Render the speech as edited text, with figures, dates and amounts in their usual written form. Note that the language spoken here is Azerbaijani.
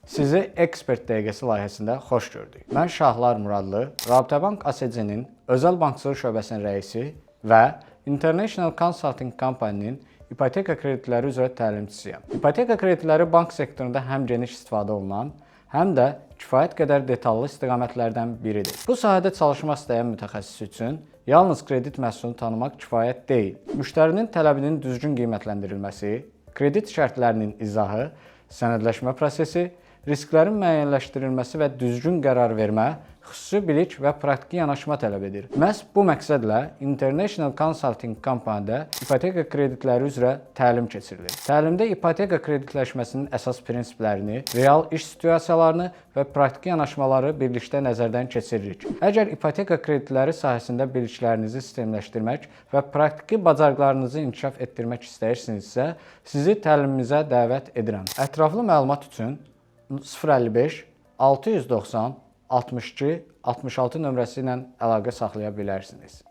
Sizi Ekspert dəqiqəsi layihəsində xoş gördük. Mən Şahlar Muradlı, Rabitəbank ASC-nin Özəl Bankçılıq şöbəsinin rəisi və International Consulting Company-nin ipoteka kreditləri üzrə təlimçisiyəm. İpoteka kreditləri bank sektorunda həm geniş istifadə olunan, həm də kifayət qədər detallı istiqamətlərdən biridir. Bu sahədə çalışmaq istəyən mütəxəssis üçün yalnız kredit məhsulunu tanımaq kifayət deyil. Müştərinin tələbinin düzgün qiymətləndirilməsi, kredit şərtlərinin izahı, sənədləşmə prosesi, risklərin müəyyənləşdirilməsi və düzgün qərar vermə, xüsusi bilik və praktiki yanaşma tələb edir. Məhz bu məqsədlə International Consulting Company-də ipoteka kreditləri üzrə təlim keçirilir. Təlimdə ipoteka kreditləşməsinin əsas prinsiplərini, real iş situasiyalarını və praktiki yanaşmaları birlikdə nəzərdən keçiririk. Əgər ipoteka kreditləri sahəsində biliklərinizi sistemləşdirmək və praktiki bacarıqlarınızı inkişaf etdirmək istəyirsinizsə, sizi təlimimizə dəvət edirəm. Ətraflı məlumat üçün 055 690 62 66 nömrəsi ilə əlaqə saxlaya bilərsiniz.